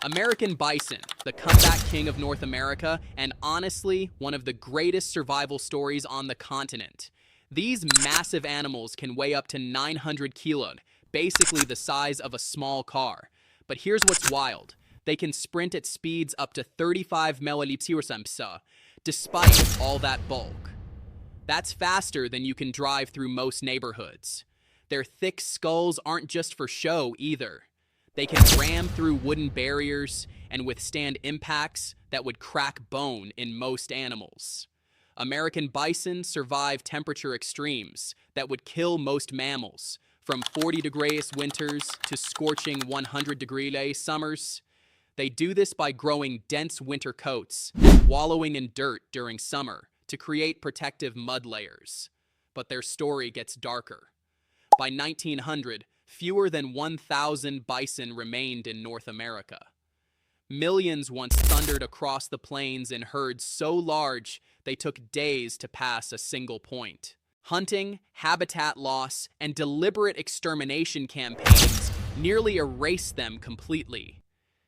American bison, the comeback king of North America, and honestly, one of the greatest survival stories on the continent. These massive animals can weigh up to 900 kilos, basically the size of a small car. But here's what's wild. They can sprint at speeds up to 35 mph, despite all that bulk. That's faster than you can drive through most neighborhoods. Their thick skulls aren't just for show either. They can ram through wooden barriers and withstand impacts that would crack bone in most animals. American bison survive temperature extremes that would kill most mammals, from 40-degree winters to scorching 100-degree summers. They do this by growing dense winter coats and wallowing in dirt during summer to create protective mud layers. But their story gets darker. By 1900, fewer than 1,000 bison remained in North America. Millions once thundered across the plains in herds so large they took days to pass a single point. Hunting, habitat loss, and deliberate extermination campaigns nearly erased them completely.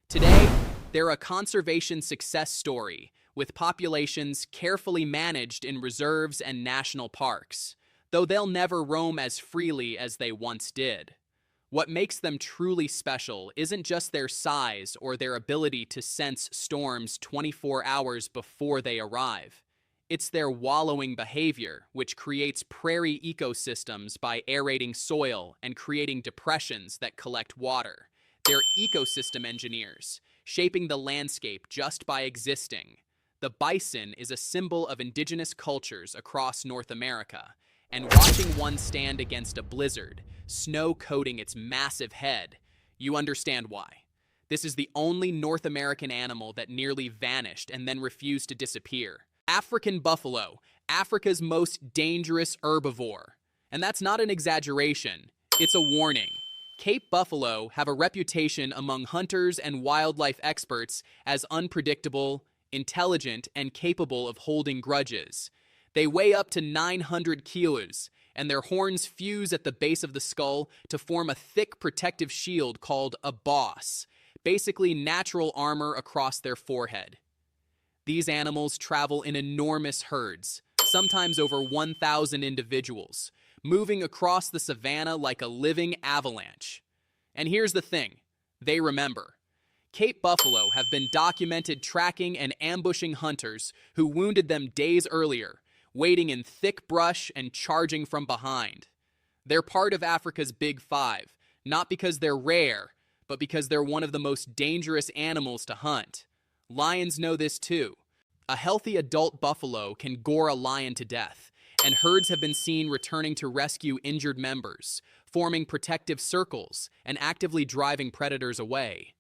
Today, they're a conservation success story, with populations carefully managed in reserves and national parks, though they'll never roam as freely as they once did. What makes them truly special isn't just their size or their ability to sense storms 24 hours before they arrive. It's their wallowing behavior, which creates prairie ecosystems by aerating soil and creating depressions that collect water. They're ecosystem engineers, shaping the landscape just by existing. The bison is a symbol of indigenous cultures across North America, and watching one stand against a blizzard, snow coating its massive head, you understand why. This is the only North American animal that nearly vanished and then refused to disappear. African buffalo, Africa's most dangerous herbivore. And that's not an exaggeration, it's a warning. Cape buffalo have a reputation among hunters and wildlife experts as unpredictable, intelligent, and capable of holding grudges. They weigh up to 900 kilos, and their horns fuse at the base of the skull to form a thick protective shield called a boss, basically natural armor across their forehead. These animals travel in enormous herds, sometimes over 1,000 individuals, moving across the savanna like a living avalanche. And here's the thing, they remember. Cape buffalo have been documented tracking and ambushing hunters who wounded them days earlier, waiting in thick brush and charging from behind. They're part of Africa's Big Five, not because they're rare, but because they're one of the most dangerous animals to hunt. Lions know this too. A healthy adult buffalo can gore a lion to death, and herds have been seen returning to rescue injured members, forming protective circles and actively driving predators away.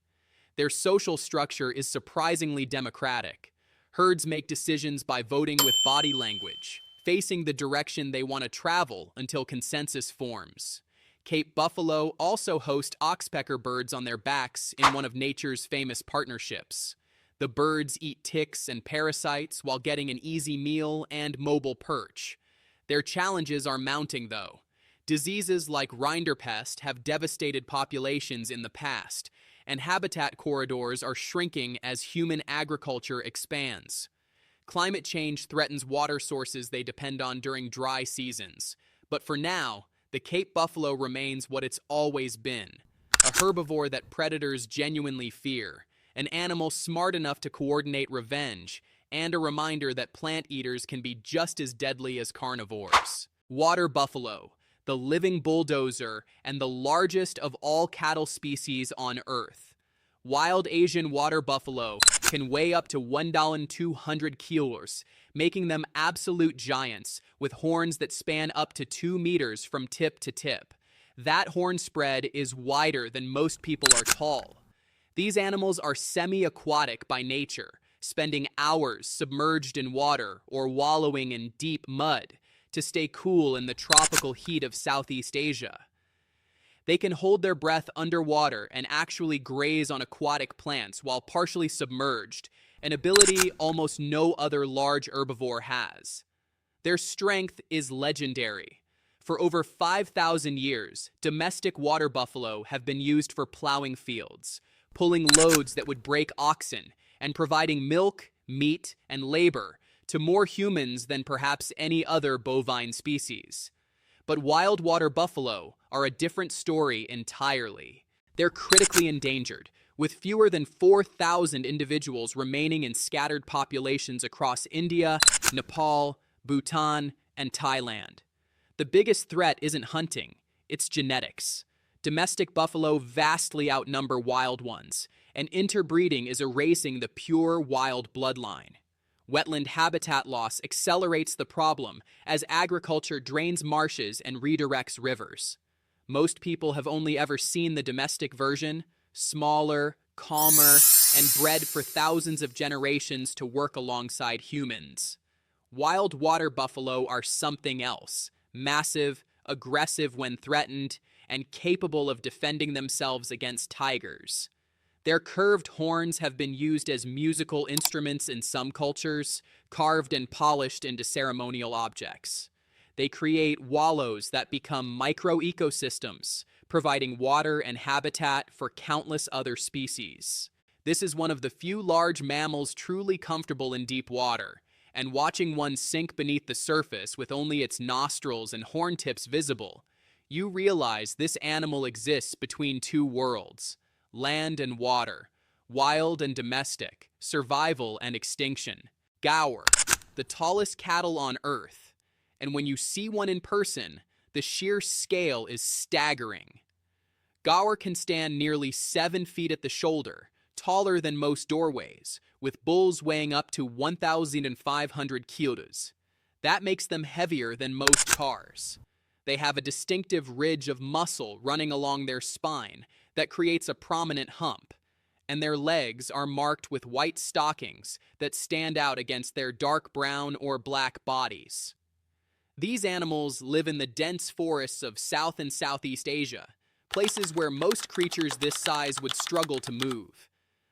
Their social structure is surprisingly democratic. Herds make decisions by voting with body language, facing the direction they want to travel until consensus forms. Cape buffalo also host oxpecker birds on their backs in one of nature's famous partnerships. The birds eat ticks and parasites while getting an easy meal and mobile perch. Their challenges are mounting, though. Diseases like rinderpest have devastated populations in the past, and habitat corridors are shrinking as human agriculture expands. Climate change threatens water sources they depend on during dry seasons. But for now, the Cape buffalo remains what it's always been, a herbivore that predators genuinely fear, an animal smart enough to coordinate revenge, and a reminder that plant eaters can be just as deadly as carnivores. Water buffalo, the living bulldozer and the largest of all cattle species on Earth. Wild Asian water buffalo can weigh up to 1,200 kilos, making them absolute giants with horns that span up to 2 meters from tip to tip. That horn spread is wider than most people are tall. These animals are semi-aquatic by nature, spending hours submerged in water or wallowing in deep mud to stay cool in the tropical heat of Southeast Asia. They can hold their breath underwater and actually graze on aquatic plants while partially submerged, an ability almost no other large herbivore has. Their strength is legendary. For over 5,000 years, domestic water buffalo have been used for plowing fields, pulling loads that would break oxen and providing milk, meat, and labor to more humans than perhaps any other bovine species. But wild water buffalo are a different story entirely. They're critically endangered, with fewer than 4,000 individuals remaining in scattered populations across India, Nepal, Bhutan, and Thailand. The biggest threat isn't hunting, it's genetics. Domestic buffalo vastly outnumber wild ones, and interbreeding is erasing the pure wild bloodline. Wetland habitat loss accelerates the problem as agriculture drains marshes and redirects rivers. Most people have only ever seen the domestic version, smaller, calmer, and bred for thousands of generations to work alongside humans. Wild water buffalo are something else, massive, aggressive when threatened, and capable of defending themselves against tigers. Their curved horns have been used as musical instruments in some cultures, carved and polished into ceremonial objects. They create wallows that become micro-ecosystems, providing water and habitat for countless other species. This is one of the few large mammals truly comfortable in deep water, and watching one sink beneath the surface with only its nostrils and horn tips visible, you realize this animal exists between two worlds: land and water, wild and domestic, survival and extinction. Gaur, the tallest cattle on Earth. And when you see one in person, the sheer scale is staggering. Gaur can stand nearly 7 feet at the shoulder, taller than most doorways, with bulls weighing up to 1,500 kilos. That makes them heavier than most cars. They have a distinctive ridge of muscle running along their spine that creates a prominent hump, and their legs are marked with white stockings that stand out against their dark brown or black bodies. These animals live in the dense forests of South and Southeast Asia, places where most creatures this size would struggle to move.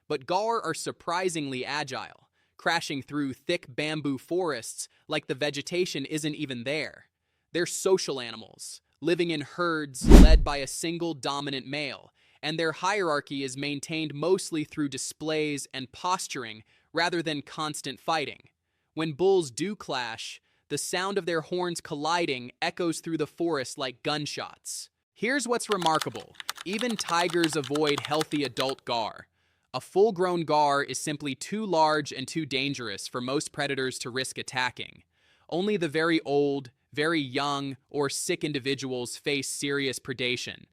But gaur are surprisingly agile, crashing through thick bamboo forests like the vegetation isn't even there. They're social animals, living in herds led by a single dominant male, and their hierarchy is maintained mostly through displays and posturing rather than constant fighting. When bulls do clash, the sound of their horns colliding echoes through the forest like gunshots. Here's what's remarkable: even tigers avoid healthy adult gaur. A full-grown gaur is simply too large and too dangerous for most predators to risk attacking. Only the very old, very young, or sick individuals face serious predation.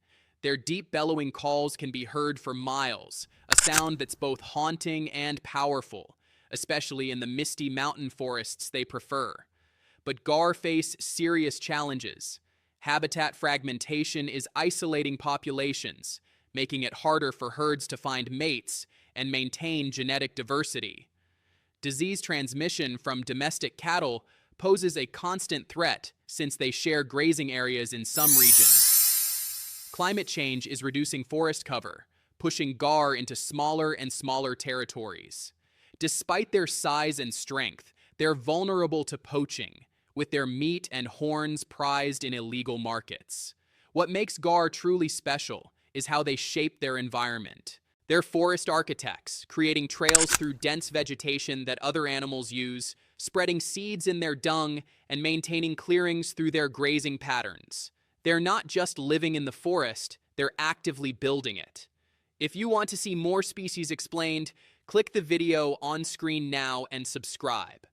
Their deep bellowing calls can be heard for miles, a sound that's both haunting and powerful, especially in the misty mountain forests they prefer. But gaur face serious challenges. Habitat fragmentation is isolating populations, making it harder for herds to find mates and maintain genetic diversity. Disease transmission from domestic cattle poses a constant threat since they share grazing areas in some regions. Climate change is reducing forest cover, pushing gaur into smaller and smaller territories. Despite their size and strength, they're vulnerable to poaching, with their meat and horns prized in illegal markets. What makes gaur truly special is how they shape their environment. They're forest architects, creating trails through dense vegetation that other animals use, spreading seeds in their dung, and maintaining clearings through their grazing patterns. They're not just living in the forest, they're actively building it. If you want to see more species explained, click the video on screen now and subscribe.